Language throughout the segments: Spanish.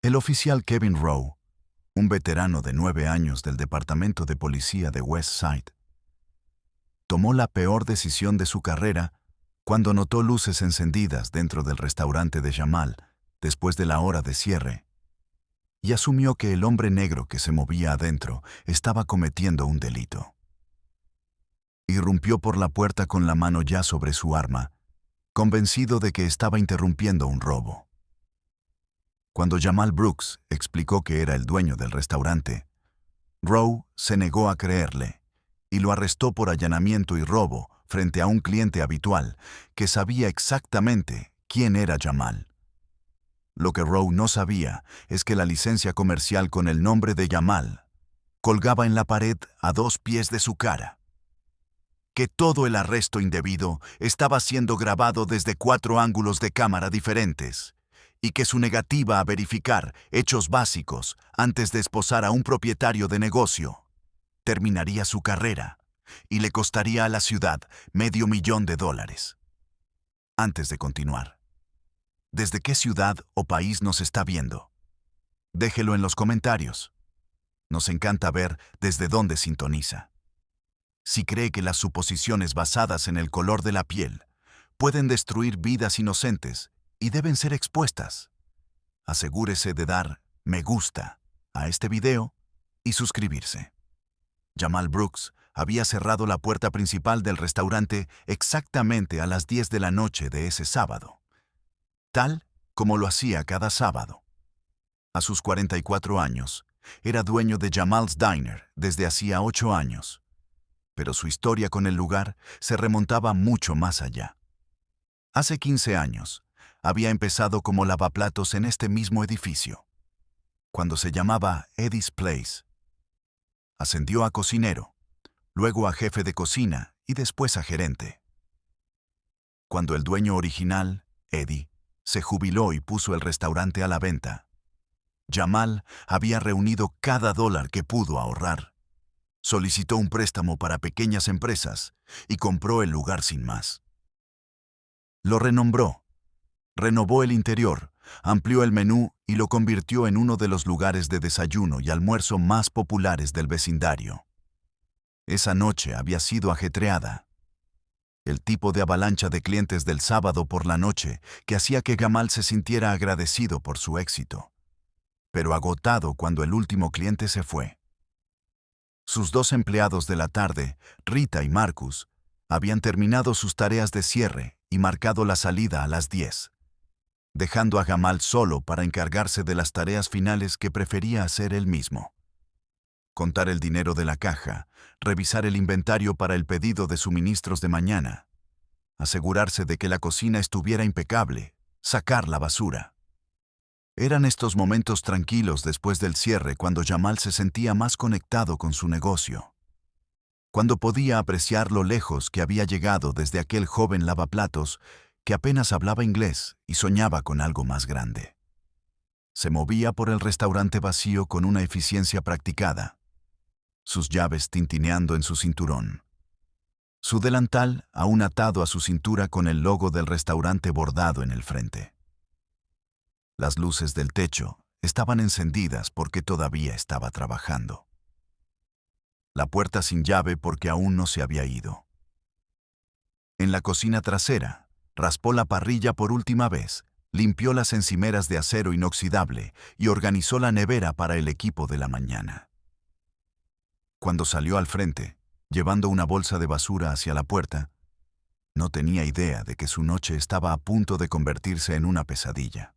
El oficial Kevin Rowe, un veterano de 9 años del Departamento de Policía de West Side, tomó la peor decisión de su carrera cuando notó luces encendidas dentro del restaurante de Jamal después de la hora de cierre, y asumió que el hombre negro que se movía adentro estaba cometiendo un delito. Irrumpió por la puerta con la mano ya sobre su arma, convencido de que estaba interrumpiendo un robo. Cuando Jamal Brooks explicó que era el dueño del restaurante, Rowe se negó a creerle y lo arrestó por allanamiento y robo frente a un cliente habitual que sabía exactamente quién era Jamal. Lo que Rowe no sabía es que la licencia comercial con el nombre de Jamal colgaba en la pared a 2 pies de su cara. Que todo el arresto indebido estaba siendo grabado desde 4 ángulos de cámara diferentes y que su negativa a verificar hechos básicos antes de esposar a un propietario de negocio terminaría su carrera y le costaría a la ciudad $500,000. Antes de continuar, ¿desde qué ciudad o país nos está viendo? Déjelo en los comentarios. Nos encanta ver desde dónde sintoniza. Si cree que las suposiciones basadas en el color de la piel pueden destruir vidas inocentes y deben ser expuestas, asegúrese de dar me gusta a este video y suscribirse. Jamal Brooks había cerrado la puerta principal del restaurante exactamente a las 10 de la noche de ese sábado, tal como lo hacía cada sábado. A sus 44 años, era dueño de Jamal's Diner desde hacía 8 años, pero su historia con el lugar se remontaba mucho más allá. Hace 15 años, había empezado como lavaplatos en este mismo edificio, cuando se llamaba Eddie's Place. Ascendió a cocinero, luego a jefe de cocina y después a gerente. Cuando el dueño original, Eddie, se jubiló y puso el restaurante a la venta, Jamal había reunido cada dólar que pudo ahorrar. Solicitó un préstamo para pequeñas empresas y compró el lugar sin más. Lo renombró, renovó el interior, amplió el menú y lo convirtió en uno de los lugares de desayuno y almuerzo más populares del vecindario. Esa noche había sido ajetreada. El tipo de avalancha de clientes del sábado por la noche que hacía que Jamal se sintiera agradecido por su éxito, pero agotado cuando el último cliente se fue. Sus 2 empleados de la tarde, Rita y Marcus, habían terminado sus tareas de cierre y marcado la salida a las 10, dejando a Jamal solo para encargarse de las tareas finales que prefería hacer él mismo. Contar el dinero de la caja, revisar el inventario para el pedido de suministros de mañana, asegurarse de que la cocina estuviera impecable, sacar la basura. Eran estos momentos tranquilos después del cierre cuando Jamal se sentía más conectado con su negocio, cuando podía apreciar lo lejos que había llegado desde aquel joven lavaplatos que apenas hablaba inglés y soñaba con algo más grande. Se movía por el restaurante vacío con una eficiencia practicada, sus llaves tintineando en su cinturón, su delantal aún atado a su cintura con el logo del restaurante bordado en el frente. Las luces del techo estaban encendidas porque todavía estaba trabajando. La puerta sin llave porque aún no se había ido. En la cocina trasera, raspó la parrilla por última vez, limpió las encimeras de acero inoxidable y organizó la nevera para el equipo de la mañana. Cuando salió al frente, llevando una bolsa de basura hacia la puerta, no tenía idea de que su noche estaba a punto de convertirse en una pesadilla.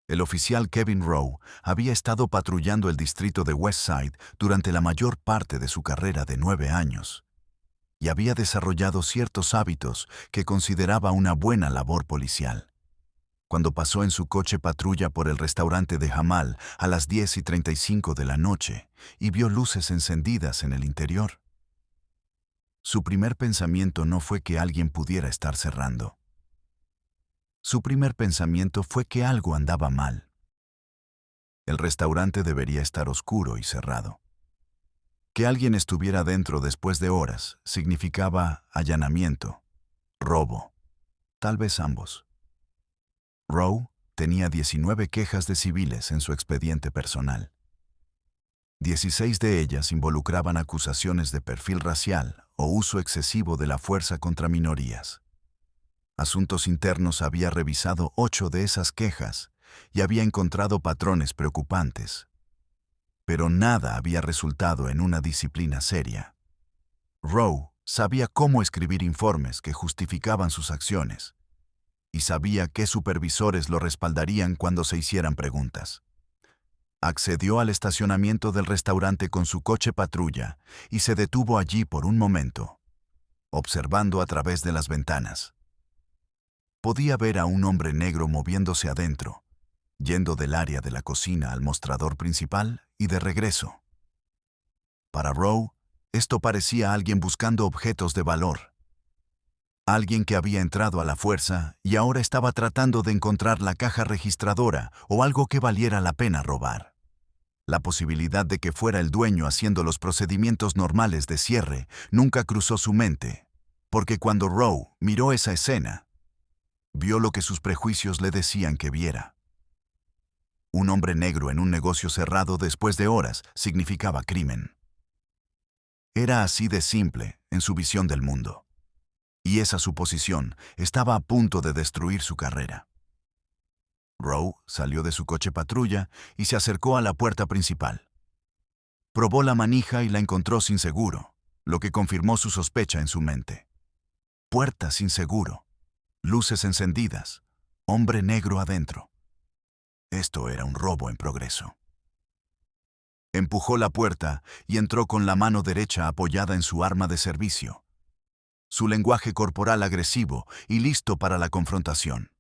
El oficial Kevin Rowe había estado patrullando el distrito de West Side durante la mayor parte de su carrera de 9 años y había desarrollado ciertos hábitos que consideraba una buena labor policial. Cuando pasó en su coche patrulla por el restaurante de Jamal a las 10:35 de la noche y vio luces encendidas en el interior, su primer pensamiento no fue que alguien pudiera estar cerrando. Su primer pensamiento fue que algo andaba mal. El restaurante debería estar oscuro y cerrado. Que alguien estuviera dentro después de horas significaba allanamiento, robo, tal vez ambos. Rowe tenía 19 quejas de civiles en su expediente personal. 16 de ellas involucraban acusaciones de perfil racial o uso excesivo de la fuerza contra minorías. Asuntos Internos había revisado 8 de esas quejas y había encontrado patrones preocupantes. Pero nada había resultado en una disciplina seria. Rowe sabía cómo escribir informes que justificaban sus acciones y sabía qué supervisores lo respaldarían cuando se hicieran preguntas. Accedió al estacionamiento del restaurante con su coche patrulla y se detuvo allí por un momento, observando a través de las ventanas. Podía ver a un hombre negro moviéndose adentro, yendo del área de la cocina al mostrador principal y de regreso. Para Rowe, esto parecía alguien buscando objetos de valor. Alguien que había entrado a la fuerza y ahora estaba tratando de encontrar la caja registradora o algo que valiera la pena robar. La posibilidad de que fuera el dueño haciendo los procedimientos normales de cierre nunca cruzó su mente, porque cuando Rowe miró esa escena, vio lo que sus prejuicios le decían que viera. Un hombre negro en un negocio cerrado después de horas significaba crimen. Era así de simple en su visión del mundo. Y esa suposición estaba a punto de destruir su carrera. Rowe salió de su coche patrulla y se acercó a la puerta principal. Probó la manija y la encontró sin seguro, lo que confirmó su sospecha en su mente. Puerta sin seguro, luces encendidas, hombre negro adentro. Esto era un robo en progreso. Empujó la puerta y entró con la mano derecha apoyada en su arma de servicio. Su lenguaje corporal agresivo y listo para la confrontación.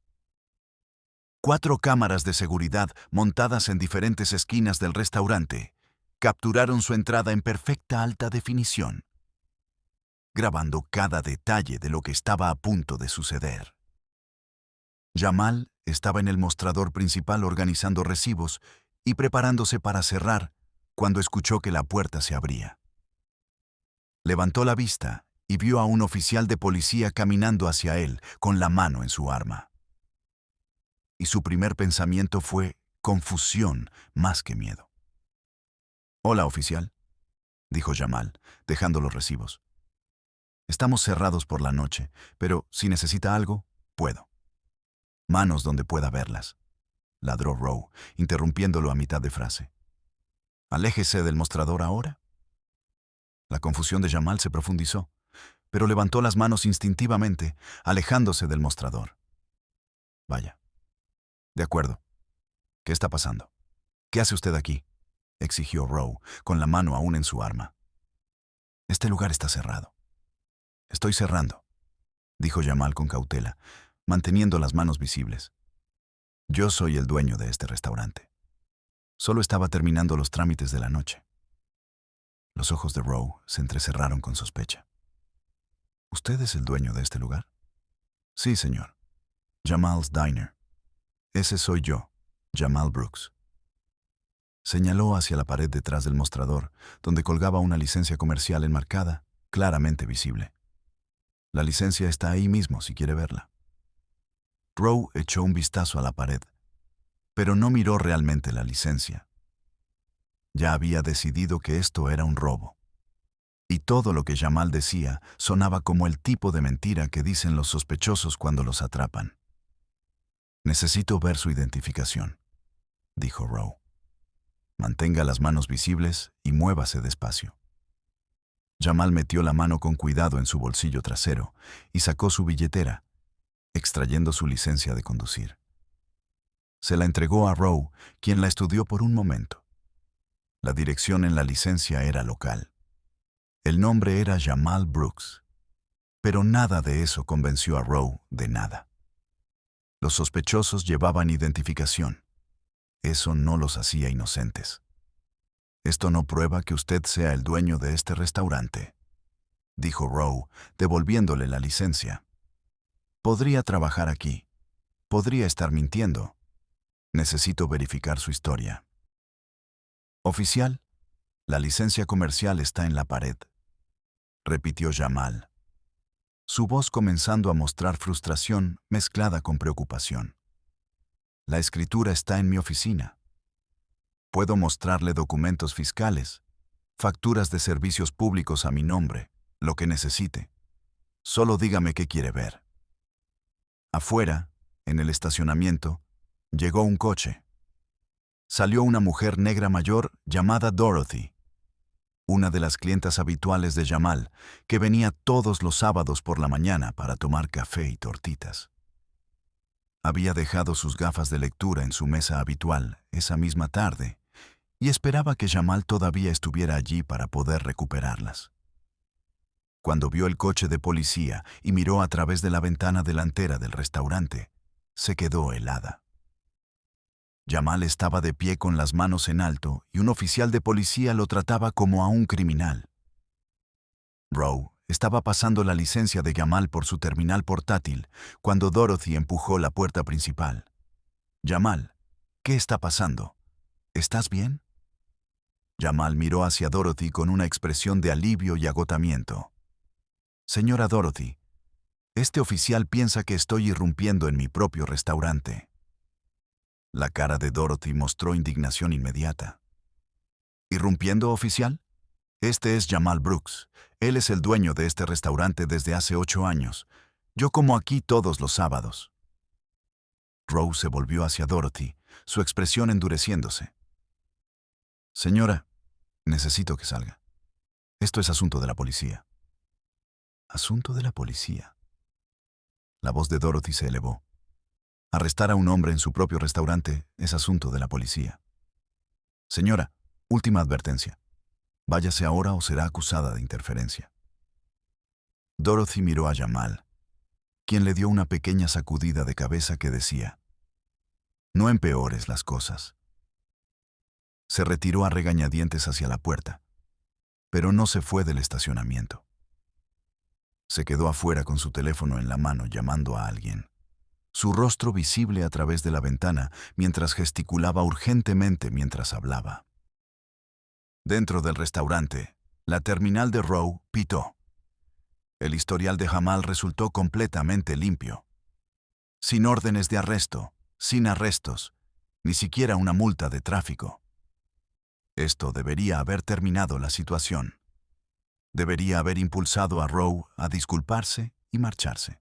4 cámaras de seguridad montadas en diferentes esquinas del restaurante capturaron su entrada en perfecta alta definición, grabando cada detalle de lo que estaba a punto de suceder. Jamal estaba en el mostrador principal organizando recibos y preparándose para cerrar cuando escuchó que la puerta se abría. Levantó la vista y vio a un oficial de policía caminando hacia él con la mano en su arma. Y su primer pensamiento fue confusión más que miedo. «Hola, oficial», dijo Jamal, dejando los recibos. «Estamos cerrados por la noche, pero si necesita algo, puedo». «Manos donde pueda verlas», ladró Rowe, interrumpiéndolo a mitad de frase. «Aléjese del mostrador ahora». La confusión de Jamal se profundizó, pero levantó las manos instintivamente, alejándose del mostrador. «Vaya. De acuerdo. ¿Qué está pasando? ¿Qué hace usted aquí?», exigió Rowe, con la mano aún en su arma. «Este lugar está cerrado». «Estoy cerrando», dijo Jamal con cautela, manteniendo las manos visibles. «Yo soy el dueño de este restaurante. Solo estaba terminando los trámites de la noche». Los ojos de Rowe se entrecerraron con sospecha. «¿Usted es el dueño de este lugar?» «Sí, señor. Jamal's Diner. Ese soy yo, Jamal Brooks». Señaló hacia la pared detrás del mostrador, donde colgaba una licencia comercial enmarcada, claramente visible. «La licencia está ahí mismo si quiere verla». Rowe echó un vistazo a la pared, pero no miró realmente la licencia. Ya había decidido que esto era un robo. Y todo lo que Jamal decía sonaba como el tipo de mentira que dicen los sospechosos cuando los atrapan. «Necesito ver su identificación», dijo Rowe. «Mantenga las manos visibles y muévase despacio». Jamal metió la mano con cuidado en su bolsillo trasero y sacó su billetera, extrayendo su licencia de conducir. Se la entregó a Rowe, quien la estudió por un momento. La dirección en la licencia era local. El nombre era Jamal Brooks, pero nada de eso convenció a Rowe de nada. Los sospechosos llevaban identificación. Eso no los hacía inocentes. «Esto no prueba que usted sea el dueño de este restaurante», dijo Rowe, devolviéndole la licencia. «Podría trabajar aquí. Podría estar mintiendo. Necesito verificar su historia». «Oficial, la licencia comercial está en la pared», repitió Jamal, su voz comenzando a mostrar frustración mezclada con preocupación. La escritura está en mi oficina. Puedo mostrarle documentos fiscales, facturas de servicios públicos a mi nombre, lo que necesite. Solo dígame qué quiere ver. Afuera, en el estacionamiento, llegó un coche. Salió una mujer negra mayor llamada Dorothy, una de las clientas habituales de Jamal, que venía todos los sábados por la mañana para tomar café y tortitas. Había dejado sus gafas de lectura en su mesa habitual esa misma tarde y esperaba que Jamal todavía estuviera allí para poder recuperarlas. Cuando vio el coche de policía y miró a través de la ventana delantera del restaurante, se quedó helada. Jamal estaba de pie con las manos en alto y un oficial de policía lo trataba como a un criminal. Rowe estaba pasando la licencia de Jamal por su terminal portátil cuando Dorothy empujó la puerta principal. «Jamal, ¿qué está pasando? ¿Estás bien?» Jamal miró hacia Dorothy con una expresión de alivio y agotamiento. «Señora Dorothy, este oficial piensa que estoy irrumpiendo en mi propio restaurante». La cara de Dorothy mostró indignación inmediata. «¿Irrumpiendo, oficial? Este es Jamal Brooks. Él es el dueño de este restaurante desde hace 8 años. Yo como aquí todos los sábados». Rowe se volvió hacia Dorothy, su expresión endureciéndose. «Señora, necesito que salga. Esto es asunto de la policía». «¿Asunto de la policía?» La voz de Dorothy se elevó. «Arrestar a un hombre en su propio restaurante es asunto de la policía. Señora, última advertencia. Váyase ahora o será acusada de interferencia». Dorothy miró a Jamal, quien le dio una pequeña sacudida de cabeza que decía: «No empeores las cosas». Se retiró a regañadientes hacia la puerta, pero no se fue del estacionamiento. Se quedó afuera con su teléfono en la mano llamando a alguien, su rostro visible a través de la ventana mientras gesticulaba urgentemente mientras hablaba. Dentro del restaurante, la terminal de Rowe pitó. El historial de Jamal resultó completamente limpio. Sin órdenes de arresto, sin arrestos, ni siquiera una multa de tráfico. Esto debería haber terminado la situación. Debería haber impulsado a Rowe a disculparse y marcharse.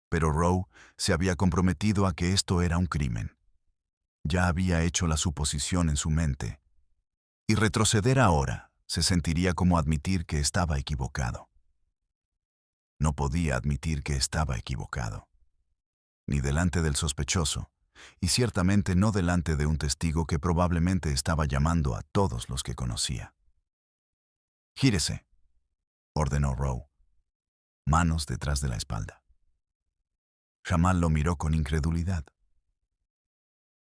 Pero Rowe se había comprometido a que esto era un crimen. Ya había hecho la suposición en su mente. Y retroceder ahora se sentiría como admitir que estaba equivocado. No podía admitir que estaba equivocado. Ni delante del sospechoso, y ciertamente no delante de un testigo que probablemente estaba llamando a todos los que conocía. «Gírese», ordenó Rowe. Manos detrás de la espalda. Jamal lo miró con incredulidad.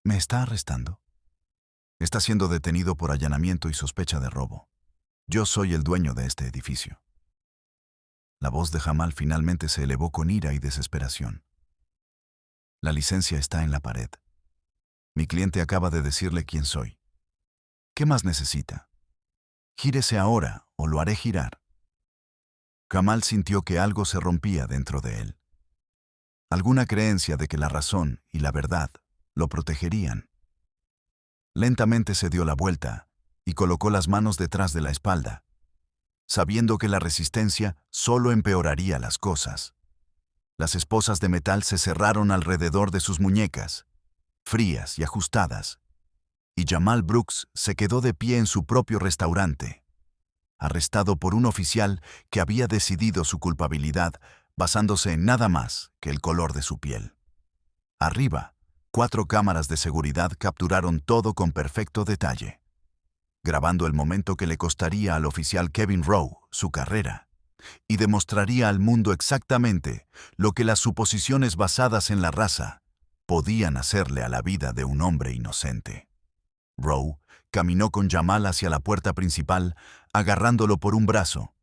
«¿Me está arrestando?» «Está siendo detenido por allanamiento y sospecha de robo. Yo soy el dueño de este edificio». La voz de Jamal finalmente se elevó con ira y desesperación. «La licencia está en la pared. Mi cliente acaba de decirle quién soy. ¿Qué más necesita? Gírese ahora o lo haré girar». Jamal sintió que algo se rompía dentro de él. Alguna creencia de que la razón y la verdad lo protegerían. Lentamente se dio la vuelta y colocó las manos detrás de la espalda, sabiendo que la resistencia solo empeoraría las cosas. Las esposas de metal se cerraron alrededor de sus muñecas, frías y ajustadas, y Jamal Brooks se quedó de pie en su propio restaurante, arrestado por un oficial que había decidido su culpabilidad basándose en nada más que el color de su piel. Arriba, 4 cámaras de seguridad capturaron todo con perfecto detalle, grabando el momento que le costaría al oficial Kevin Rowe su carrera, y demostraría al mundo exactamente lo que las suposiciones basadas en la raza podían hacerle a la vida de un hombre inocente. Rowe caminó con Jamal hacia la puerta principal, agarrándolo por un brazo,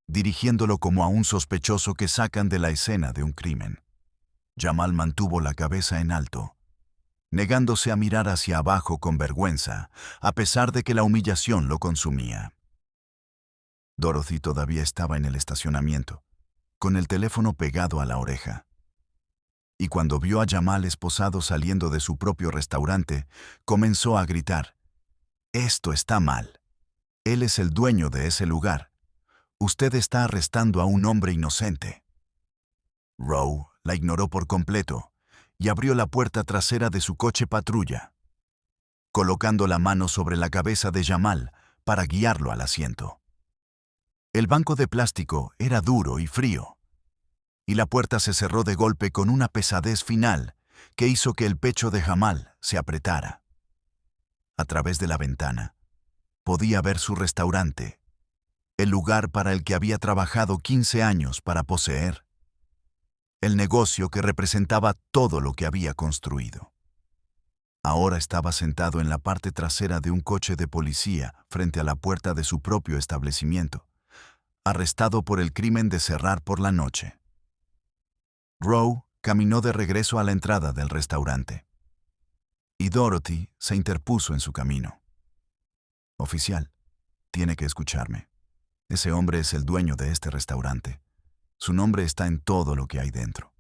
dirigiéndolo como a un sospechoso que sacan de la escena de un crimen. Jamal mantuvo la cabeza en alto, negándose a mirar hacia abajo con vergüenza, a pesar de que la humillación lo consumía. Dorothy todavía estaba en el estacionamiento, con el teléfono pegado a la oreja. y cuando vio a Jamal esposado saliendo de su propio restaurante, comenzó a gritar: «Esto está mal. Él es el dueño de ese lugar. Usted está arrestando a un hombre inocente». Rowe la ignoró por completo y abrió la puerta trasera de su coche patrulla, colocando la mano sobre la cabeza de Jamal para guiarlo al asiento. El banco de plástico era duro y frío, y la puerta se cerró de golpe con una pesadez final que hizo que el pecho de Jamal se apretara. A través de la ventana, podía ver su restaurante, el lugar para el que había trabajado 15 años para poseer, el negocio que representaba todo lo que había construido. Ahora estaba sentado en la parte trasera de un coche de policía frente a la puerta de su propio establecimiento, arrestado por el crimen de cerrar por la noche. Rowe caminó de regreso a la entrada del restaurante, y Dorothy se interpuso en su camino. «Oficial, tiene que escucharme. Ese hombre es el dueño de este restaurante. Su nombre está en todo lo que hay dentro.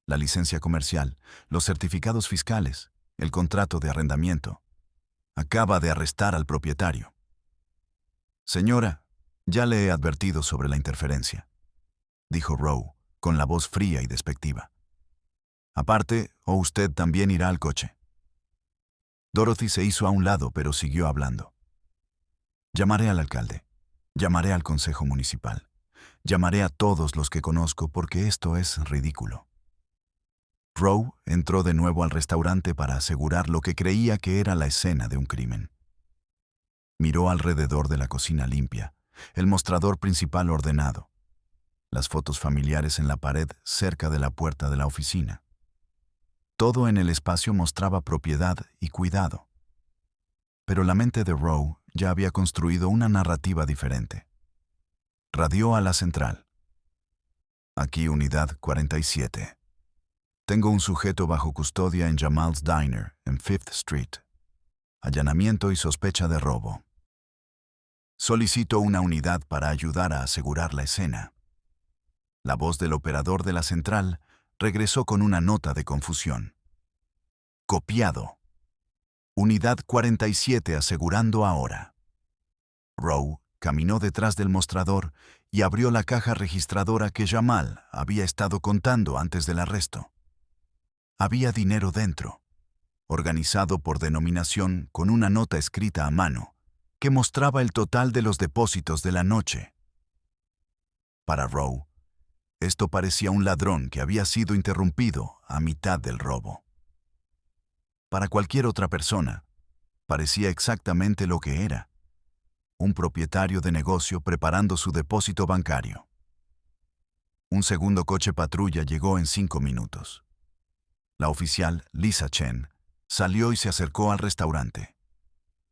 La licencia comercial, los certificados fiscales, el contrato de arrendamiento. Acaba de arrestar al propietario». «Señora, ya le he advertido sobre la interferencia», dijo Rowe, con la voz fría y despectiva. «Aparte, o usted también irá al coche». Dorothy se hizo a un lado, pero siguió hablando. «Llamaré al alcalde. Llamaré al consejo municipal. Llamaré a todos los que conozco porque esto es ridículo». Rowe entró de nuevo al restaurante para asegurar lo que creía que era la escena de un crimen. Miró alrededor de la cocina limpia, el mostrador principal ordenado, las fotos familiares en la pared cerca de la puerta de la oficina. Todo en el espacio mostraba propiedad y cuidado. Pero la mente de Rowe ya había construido una narrativa diferente. Radió a la central. «Aquí, unidad 47. Tengo un sujeto bajo custodia en Jamal's Diner, en Fifth Street. Allanamiento y sospecha de robo. Solicito una unidad para ayudar a asegurar la escena». La voz del operador de la central regresó con una nota de confusión. «Copiado. Unidad 47 asegurando ahora». Rowe caminó detrás del mostrador y abrió la caja registradora que Jamal había estado contando antes del arresto. Había dinero dentro, organizado por denominación con una nota escrita a mano que mostraba el total de los depósitos de la noche. Para Rowe, esto parecía un ladrón que había sido interrumpido a mitad del robo. Para cualquier otra persona, parecía exactamente lo que era: un propietario de negocio preparando su depósito bancario. Un segundo coche patrulla llegó en 5 minutos. La oficial, Lisa Chen, salió y se acercó al restaurante.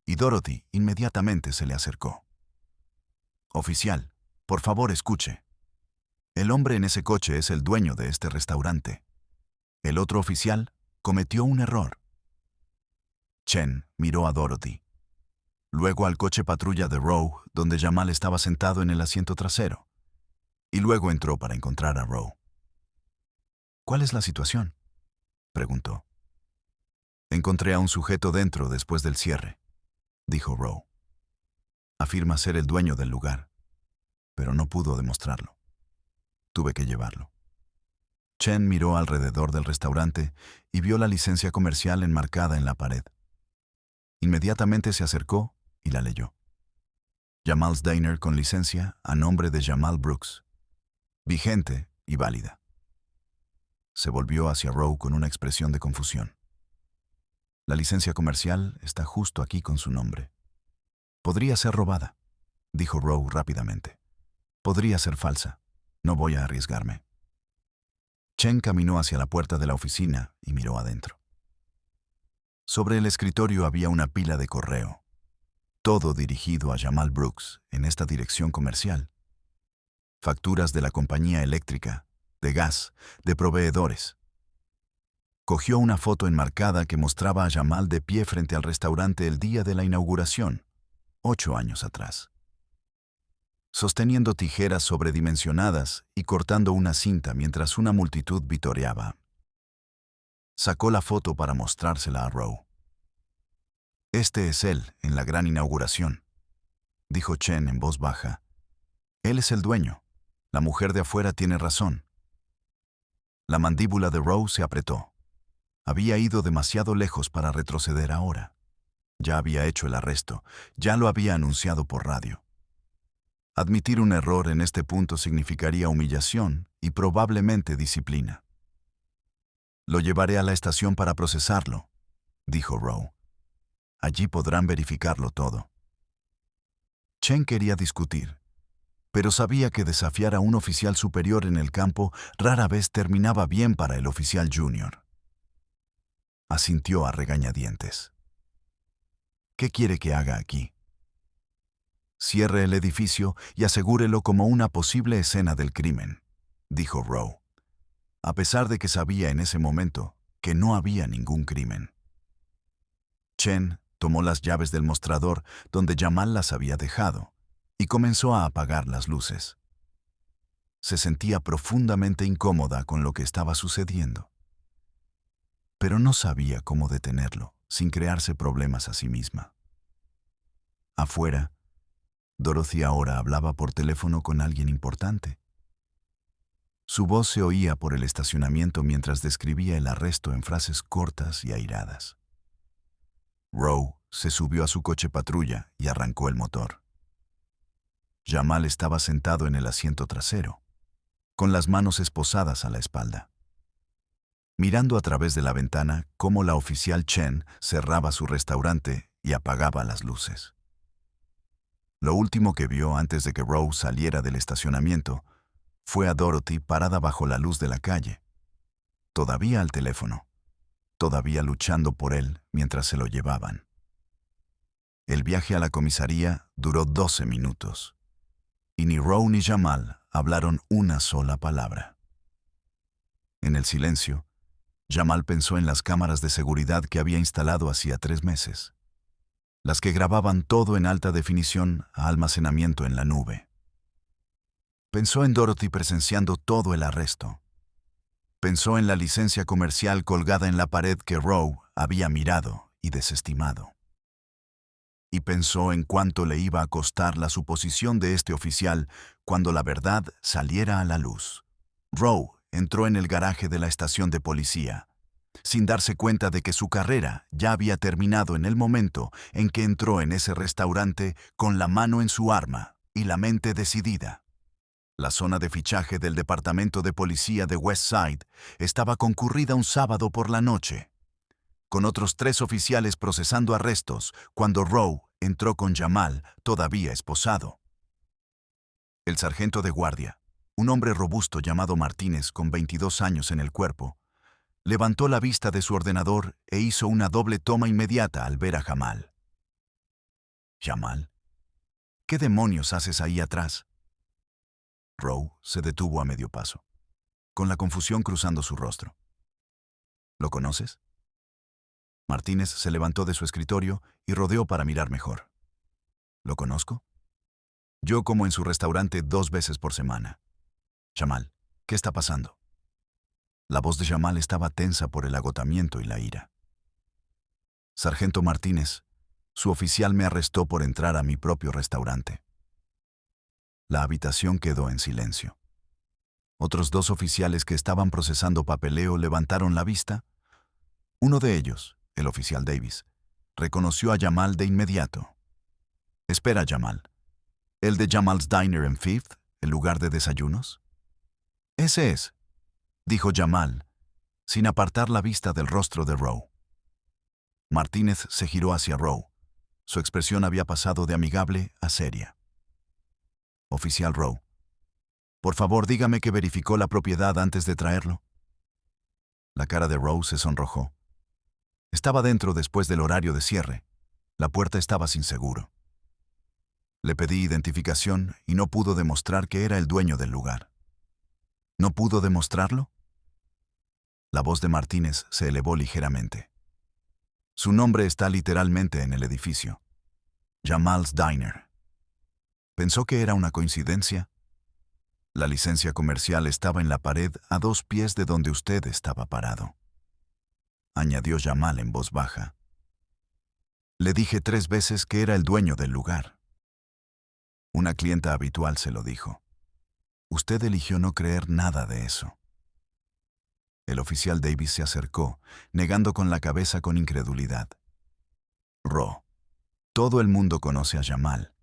Y Dorothy inmediatamente se le acercó. «Oficial, por favor escuche. El hombre en ese coche es el dueño de este restaurante. El otro oficial cometió un error». Chen miró a Dorothy, luego al coche patrulla de Rowe, donde Jamal estaba sentado en el asiento trasero, y luego entró para encontrar a Rowe. «¿Cuál es la situación?», preguntó. «Encontré a un sujeto dentro después del cierre», dijo Rowe. «Afirma ser el dueño del lugar, pero no pudo demostrarlo. Tuve que llevarlo». Chen miró alrededor del restaurante y vio la licencia comercial enmarcada en la pared. Inmediatamente se acercó y la leyó. «Jamal's Diner con licencia a nombre de Jamal Brooks. Vigente y válida». Se volvió hacia Rowe con una expresión de confusión. «La licencia comercial está justo aquí con su nombre. Podría ser robada», dijo Rowe rápidamente. «Podría ser falsa. No voy a arriesgarme». Chen caminó hacia la puerta de la oficina y miró adentro. Sobre el escritorio había una pila de correo, todo dirigido a Jamal Brooks en esta dirección comercial. Facturas de la compañía eléctrica, de gas, de proveedores. Cogió una foto enmarcada que mostraba a Jamal de pie frente al restaurante el día de la inauguración, 8 años atrás, sosteniendo tijeras sobredimensionadas y cortando una cinta mientras una multitud vitoreaba. Sacó la foto para mostrársela a Rowe. «Este es él, en la gran inauguración», dijo Chen en voz baja. «Él es el dueño. La mujer de afuera tiene razón». La mandíbula de Rowe se apretó. Había ido demasiado lejos para retroceder ahora. Ya había hecho el arresto, ya lo había anunciado por radio. Admitir un error en este punto significaría humillación y probablemente disciplina. «Lo llevaré a la estación para procesarlo», dijo Rowe. «Allí podrán verificarlo todo». Chen quería discutir, pero sabía que desafiar a un oficial superior en el campo rara vez terminaba bien para el oficial junior. Asintió a regañadientes. «¿Qué quiere que haga aquí?» «Cierre el edificio y asegúrelo como una posible escena del crimen», dijo Rowe, a pesar de que sabía en ese momento que no había ningún crimen. Chen tomó las llaves del mostrador donde Jamal las había dejado y comenzó a apagar las luces. Se sentía profundamente incómoda con lo que estaba sucediendo, pero no sabía cómo detenerlo sin crearse problemas a sí misma. Afuera, Dorothy ahora hablaba por teléfono con alguien importante. Su voz se oía por el estacionamiento mientras describía el arresto en frases cortas y airadas. Rowe se subió a su coche patrulla y arrancó el motor. Jamal estaba sentado en el asiento trasero, con las manos esposadas a la espalda, mirando a través de la ventana cómo la oficial Chen cerraba su restaurante y apagaba las luces. Lo último que vio antes de que Rowe saliera del estacionamiento fue a Dorothy parada bajo la luz de la calle, todavía al teléfono, todavía luchando por él mientras se lo llevaban. El viaje a la comisaría duró 12 minutos, y ni Rowe ni Jamal hablaron una sola palabra. En el silencio, Jamal pensó en las cámaras de seguridad que había instalado hacía 3 meses, las que grababan todo en alta definición a almacenamiento en la nube. Pensó en Dorothy presenciando todo el arresto. Pensó en la licencia comercial colgada en la pared que Rowe había mirado y desestimado. Y pensó en cuánto le iba a costar la suposición de este oficial cuando la verdad saliera a la luz. Rowe entró en el garaje de la estación de policía, sin darse cuenta de que su carrera ya había terminado en el momento en que entró en ese restaurante con la mano en su arma y la mente decidida. La zona de fichaje del Departamento de Policía de West Side estaba concurrida un sábado por la noche, con otros 3 oficiales procesando arrestos cuando Rowe entró con Jamal todavía esposado. El sargento de guardia, un hombre robusto llamado Martínez con 22 años en el cuerpo, levantó la vista de su ordenador e hizo una doble toma inmediata al ver a Jamal. «Jamal, ¿qué demonios haces ahí atrás?» Rowe se detuvo a medio paso, con la confusión cruzando su rostro. «¿Lo conoces?» Martínez se levantó de su escritorio y rodeó para mirar mejor. «¿Lo conozco? Yo como en su restaurante 2 veces por semana. Jamal, ¿qué está pasando?» La voz de Jamal estaba tensa por el agotamiento y la ira. «Sargento Martínez, su oficial me arrestó por entrar a mi propio restaurante». La habitación quedó en silencio. Otros 2 oficiales que estaban procesando papeleo levantaron la vista. Uno de ellos, el oficial Davis, reconoció a Jamal de inmediato. «Espera, Jamal. ¿El de Jamal's Diner en Fifth, el lugar de desayunos?» «Ese es», dijo Jamal, sin apartar la vista del rostro de Rowe. Martínez se giró hacia Rowe. Su expresión había pasado de amigable a seria. «Oficial Rowe, por favor dígame que verificó la propiedad antes de traerlo». La cara de Rowe se sonrojó. Estaba dentro después del horario de cierre. La puerta estaba sin seguro. «Le pedí identificación y no pudo demostrar que era el dueño del lugar». «¿No pudo demostrarlo?» La voz de Martínez se elevó ligeramente. «Su nombre está literalmente en el edificio. Jamal's Diner». ¿Pensó que era una coincidencia? La licencia comercial estaba en la pared a 2 pies de donde usted estaba parado. añadió Jamal en voz baja. Le dije 3 veces que era el dueño del lugar. Una clienta habitual se lo dijo. Usted eligió no creer nada de eso. El oficial Davis se acercó, negando con la cabeza con incredulidad. Ro, todo el mundo conoce a Jamal.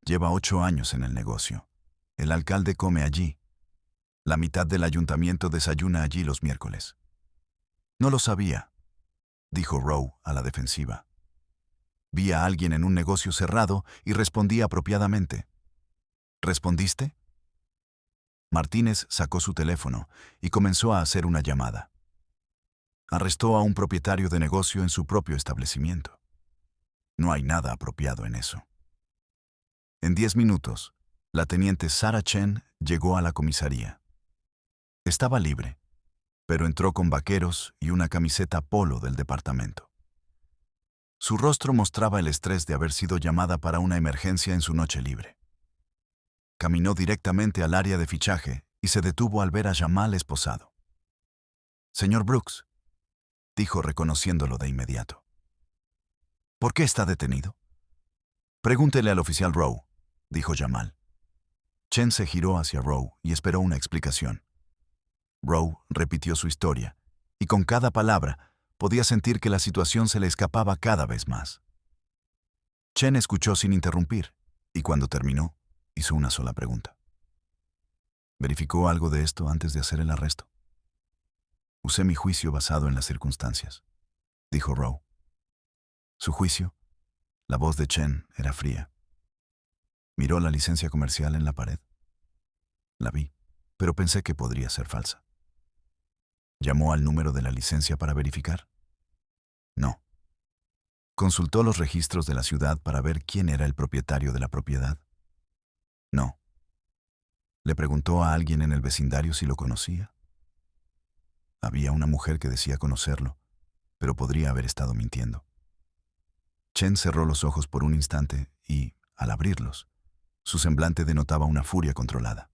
Lleva 8 años en el negocio. El alcalde come allí. La mitad del ayuntamiento desayuna allí los miércoles. No lo sabía, dijo Rowe a la defensiva. Vi a alguien en un negocio cerrado y respondí apropiadamente. ¿Respondiste? Martínez sacó su teléfono y comenzó a hacer una llamada. Arrestó a un propietario de negocio en su propio establecimiento. No hay nada apropiado en eso. En 10 minutos, la teniente Sarah Chen llegó a la comisaría. Estaba libre, pero entró con vaqueros y una camiseta polo del departamento. Su rostro mostraba el estrés de haber sido llamada para una emergencia en su noche libre. Caminó directamente al área de fichaje y se detuvo al ver a Jamal esposado. «Señor Brooks», dijo reconociéndolo de inmediato. «¿Por qué está detenido?» «Pregúntele al oficial Rowe», dijo Jamal. Chen se giró hacia Rowe y esperó una explicación. Rowe repitió su historia, y con cada palabra podía sentir que la situación se le escapaba cada vez más. Chen escuchó sin interrumpir, y cuando terminó, hizo una sola pregunta. ¿Verificó algo de esto antes de hacer el arresto? Usé mi juicio basado en las circunstancias, dijo Rowe. ¿Su juicio? La voz de Chen era fría. ¿Miró la licencia comercial en la pared? La vi, pero pensé que podría ser falsa. ¿Llamó al número de la licencia para verificar? No. ¿Consultó los registros de la ciudad para ver quién era el propietario de la propiedad? No. ¿Le preguntó a alguien en el vecindario si lo conocía? Había una mujer que decía conocerlo, pero podría haber estado mintiendo. Chen cerró los ojos por un instante y, al abrirlos, su semblante denotaba una furia controlada.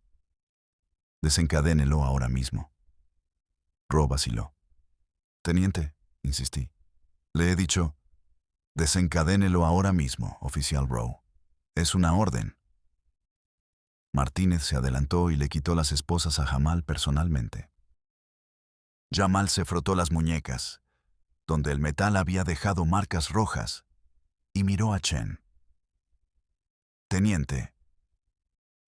«Desencadénelo ahora mismo». Rowe vaciló. «Teniente», insistí. «Le he dicho, desencadénelo ahora mismo, oficial Rowe. Es una orden». Martínez se adelantó y le quitó las esposas a Jamal personalmente. Jamal se frotó las muñecas, donde el metal había dejado marcas rojas, y miró a Chen. «Teniente,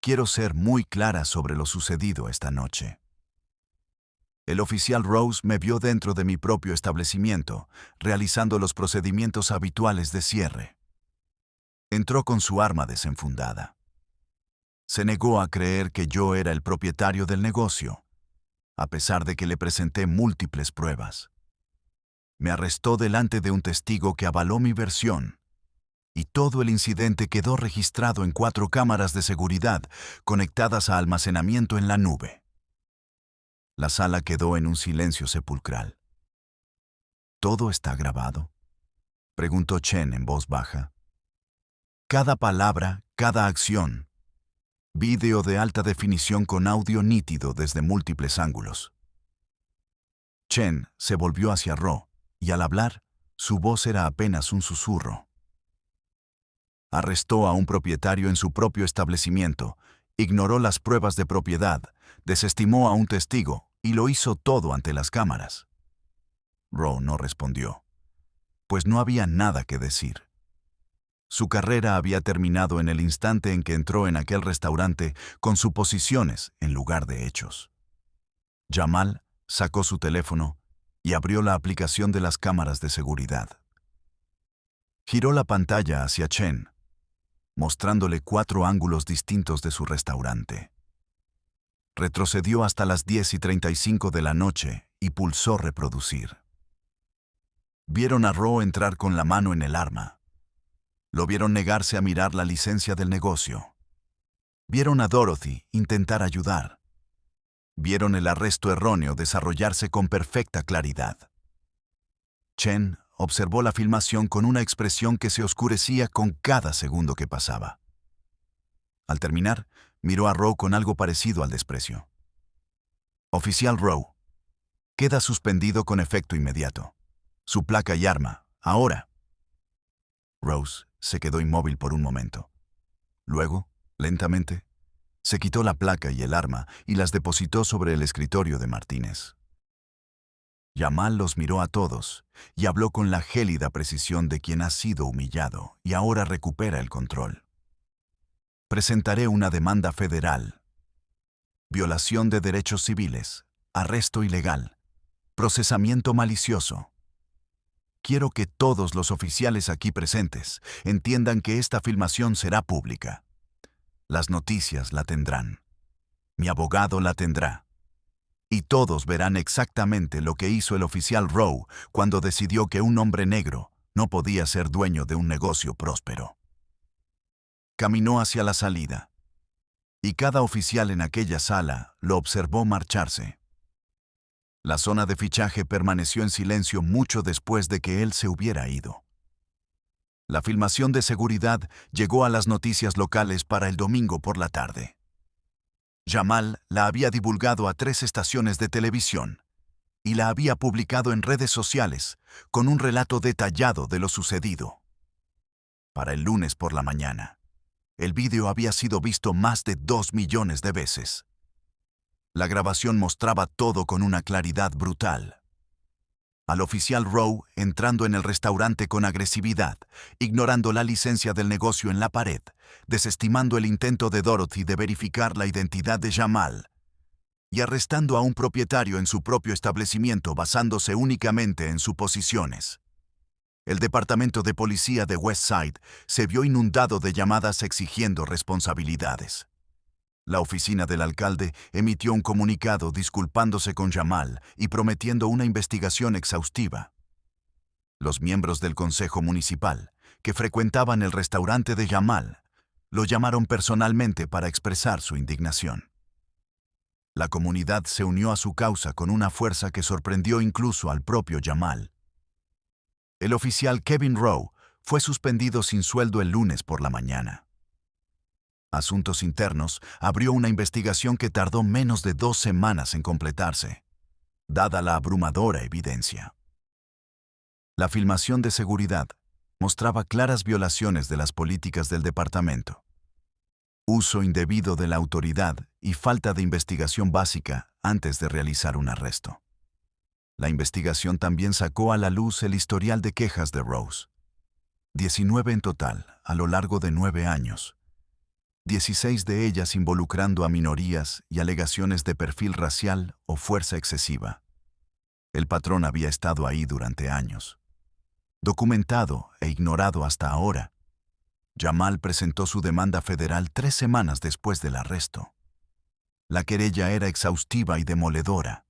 quiero ser muy clara sobre lo sucedido esta noche. El oficial Rose me vio dentro de mi propio establecimiento, realizando los procedimientos habituales de cierre. Entró con su arma desenfundada. Se negó a creer que yo era el propietario del negocio, a pesar de que le presenté múltiples pruebas. Me arrestó delante de un testigo que avaló mi versión, y todo el incidente quedó registrado en 4 cámaras de seguridad conectadas a almacenamiento en la nube. La sala quedó en un silencio sepulcral. ¿Todo está grabado?», preguntó Chen en voz baja. «Cada palabra, cada acción. Vídeo de alta definición con audio nítido desde múltiples ángulos». Chen se volvió hacia Rowe, y al hablar, su voz era apenas un susurro. Arrestó a un propietario en su propio establecimiento, ignoró las pruebas de propiedad, desestimó a un testigo y lo hizo todo ante las cámaras. Rowe no respondió, pues no había nada que decir. Su carrera había terminado en el instante en que entró en aquel restaurante con suposiciones en lugar de hechos. Jamal sacó su teléfono y abrió la aplicación de las cámaras de seguridad. Giró la pantalla hacia Chen, mostrándole 4 ángulos distintos de su restaurante. Retrocedió hasta las 10:35 de la noche y pulsó reproducir. Vieron a Rowe entrar con la mano en el arma. Lo vieron negarse a mirar la licencia del negocio. Vieron a Dorothy intentar ayudar. Vieron el arresto erróneo desarrollarse con perfecta claridad. Chen observó la filmación con una expresión que se oscurecía con cada segundo que pasaba. Al terminar, miró a Rowe con algo parecido al desprecio. «Oficial Rowe, queda suspendido con efecto inmediato». Su placa y arma, ahora. Rose se quedó inmóvil por un momento. Luego, lentamente, se quitó la placa y el arma y las depositó sobre el escritorio de Martínez. Jamal los miró a todos y habló con la gélida precisión de quien ha sido humillado y ahora recupera el control. Presentaré una demanda federal. Violación de derechos civiles, arresto ilegal, procesamiento malicioso. Quiero que todos los oficiales aquí presentes entiendan que esta filmación será pública. Las noticias la tendrán. Mi abogado la tendrá. Y todos verán exactamente lo que hizo el oficial Rowe cuando decidió que un hombre negro no podía ser dueño de un negocio próspero. Caminó hacia la salida, y cada oficial en aquella sala lo observó marcharse. La zona de fichaje permaneció en silencio mucho después de que él se hubiera ido. La filmación de seguridad llegó a las noticias locales para el domingo por la tarde. Jamal la había divulgado a 3 estaciones de televisión y la había publicado en redes sociales con un relato detallado de lo sucedido. Para el lunes por la mañana, el vídeo había sido visto más de 2 millones de veces. La grabación mostraba todo con una claridad brutal. Al oficial Rowe entrando en el restaurante con agresividad, ignorando la licencia del negocio en la pared, desestimando el intento de Dorothy de verificar la identidad de Jamal, y arrestando a un propietario en su propio establecimiento basándose únicamente en suposiciones. El departamento de policía de Westside se vio inundado de llamadas exigiendo responsabilidades. La oficina del alcalde emitió un comunicado disculpándose con Jamal y prometiendo una investigación exhaustiva. Los miembros del consejo municipal, que frecuentaban el restaurante de Jamal, lo llamaron personalmente para expresar su indignación. La comunidad se unió a su causa con una fuerza que sorprendió incluso al propio Jamal. El oficial Kevin Rowe fue suspendido sin sueldo el lunes por la mañana. Asuntos Internos abrió una investigación que tardó menos de 2 semanas en completarse, dada la abrumadora evidencia. La filmación de seguridad mostraba claras violaciones de las políticas del departamento, uso indebido de la autoridad y falta de investigación básica antes de realizar un arresto. La investigación también sacó a la luz el historial de quejas de Rose. 19 en total, a lo largo de 9 años. 16 de ellas involucrando a minorías y alegaciones de perfil racial o fuerza excesiva. El patrón había estado ahí durante años. Documentado e ignorado hasta ahora. Jamal presentó su demanda federal 3 semanas después del arresto. La querella era exhaustiva y demoledora.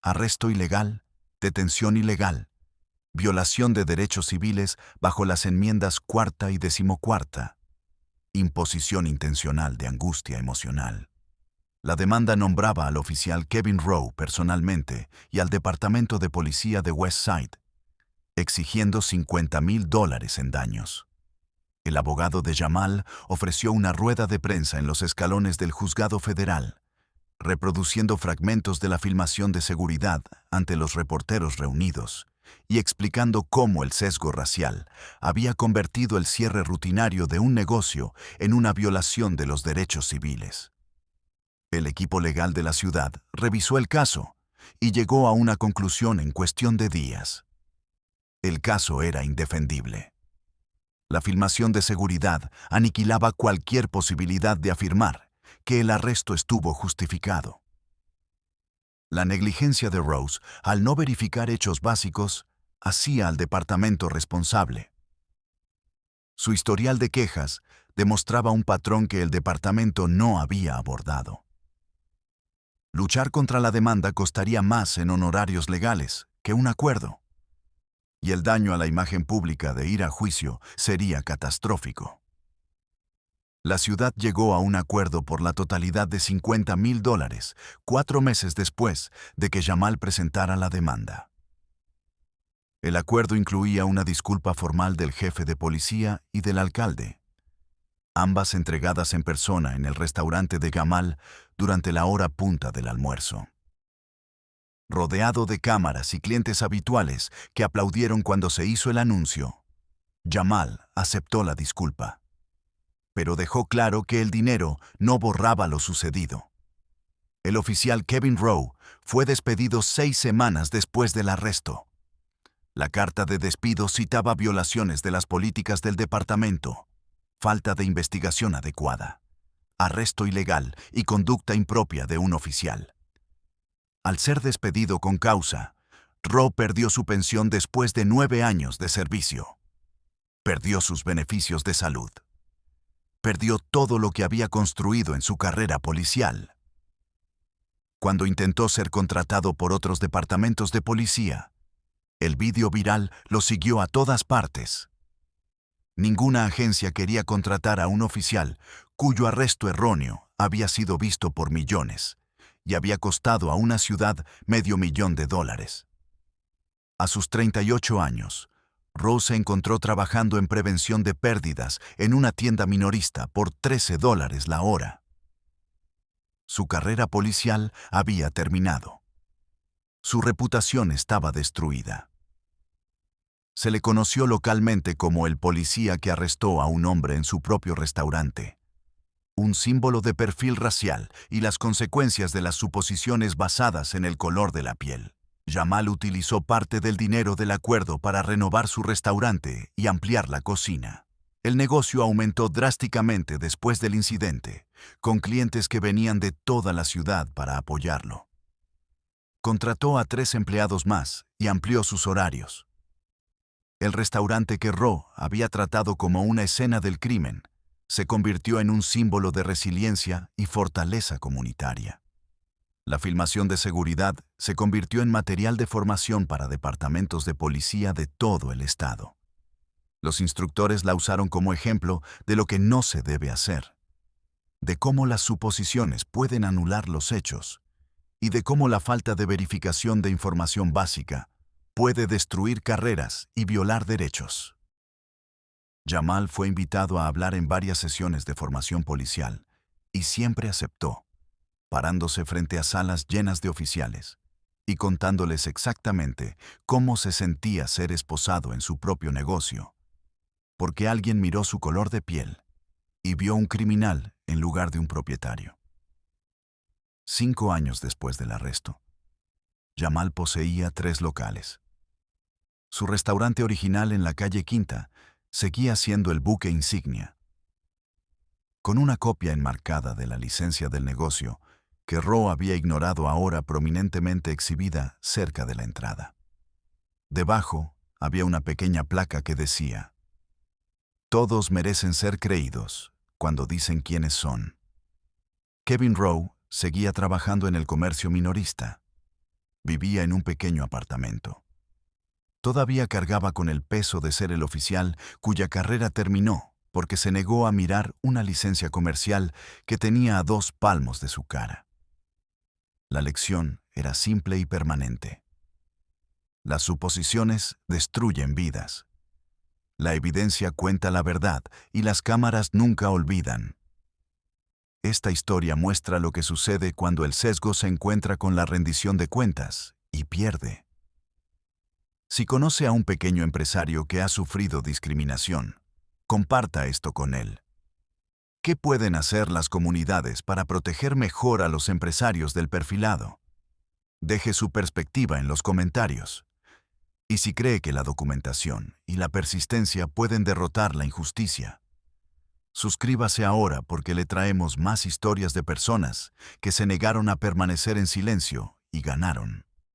Arresto ilegal, detención ilegal, violación de derechos civiles bajo las enmiendas 4ª y 14ª, imposición intencional de angustia emocional. La demanda nombraba al oficial Kevin Rowe personalmente y al departamento de policía de Westside, exigiendo $50,000 en daños. El abogado de Jamal ofreció una rueda de prensa en los escalones del juzgado federal, reproduciendo fragmentos de la filmación de seguridad ante los reporteros reunidos y explicando cómo el sesgo racial había convertido el cierre rutinario de un negocio en una violación de los derechos civiles. El equipo legal de la ciudad revisó el caso y llegó a una conclusión en cuestión de días. El caso era indefendible. La filmación de seguridad aniquilaba cualquier posibilidad de afirmar que el arresto estuvo justificado. La negligencia de Rose, al no verificar hechos básicos, hacía al departamento responsable. Su historial de quejas demostraba un patrón que el departamento no había abordado. Luchar contra la demanda costaría más en honorarios legales que un acuerdo, y el daño a la imagen pública de ir a juicio sería catastrófico. La ciudad llegó a un acuerdo por la totalidad de $50,000 4 meses después de que Jamal presentara la demanda. El acuerdo incluía una disculpa formal del jefe de policía y del alcalde, ambas entregadas en persona en el restaurante de Jamal durante la hora punta del almuerzo. rodeado de cámaras y clientes habituales que aplaudieron cuando se hizo el anuncio. Jamal aceptó la disculpa, pero dejó claro que el dinero no borraba lo sucedido. El oficial Kevin Rowe fue despedido 6 semanas después del arresto. La carta de despido citaba violaciones de las políticas del departamento, falta de investigación adecuada, arresto ilegal y conducta impropia de un oficial. Al ser despedido con causa, Rowe perdió su pensión después de 9 años de servicio. Perdió sus beneficios de salud. Perdió todo lo que había construido en su carrera policial. Cuando intentó ser contratado por otros departamentos de policía, el vídeo viral lo siguió a todas partes. Ninguna agencia quería contratar a un oficial cuyo arresto erróneo había sido visto por millones y había costado a una ciudad $500,000. A sus 38 años, Rose se encontró trabajando en prevención de pérdidas en una tienda minorista por $13 la hora. Su carrera policial había terminado. Su reputación estaba destruida. Se le conoció localmente como el policía que arrestó a un hombre en su propio restaurante. Un símbolo de perfil racial y las consecuencias de las suposiciones basadas en el color de la piel. Jamal utilizó parte del dinero del acuerdo para renovar su restaurante y ampliar la cocina. El negocio aumentó drásticamente después del incidente, con clientes que venían de toda la ciudad para apoyarlo. Contrató a 3 empleados más y amplió sus horarios. El restaurante que Rowe había tratado como una escena del crimen se convirtió en un símbolo de resiliencia y fortaleza comunitaria. La filmación de seguridad se convirtió en material de formación para departamentos de policía de todo el estado. Los instructores la usaron como ejemplo de lo que no se debe hacer, de cómo las suposiciones pueden anular los hechos y de cómo la falta de verificación de información básica puede destruir carreras y violar derechos. Jamal fue invitado a hablar en varias sesiones de formación policial y siempre aceptó, parándose frente a salas llenas de oficiales y contándoles exactamente cómo se sentía ser esposado en su propio negocio, porque alguien miró su color de piel y vio un criminal en lugar de un propietario. 5 años después del arresto, Jamal poseía 3 locales. Su restaurante original en la calle Quinta seguía siendo el buque insignia, con una copia enmarcada de la licencia del negocio que Rowe había ignorado ahora prominentemente exhibida cerca de la entrada. Debajo había una pequeña placa que decía: «Todos merecen ser creídos cuando dicen quiénes son». Kevin Rowe seguía trabajando en el comercio minorista. Vivía en un pequeño apartamento. Todavía cargaba con el peso de ser el oficial cuya carrera terminó porque se negó a mirar una licencia comercial que tenía a 2 palmos de su cara. La lección era simple y permanente. Las suposiciones destruyen vidas. La evidencia cuenta la verdad y las cámaras nunca olvidan. Esta historia muestra lo que sucede cuando el sesgo se encuentra con la rendición de cuentas y pierde. Si conoce a un pequeño empresario que ha sufrido discriminación, comparta esto con él. ¿Qué pueden hacer las comunidades para proteger mejor a los empresarios del perfilado? Deje su perspectiva en los comentarios. Y si cree que la documentación y la persistencia pueden derrotar la injusticia, suscríbase ahora porque le traemos más historias de personas que se negaron a permanecer en silencio y ganaron.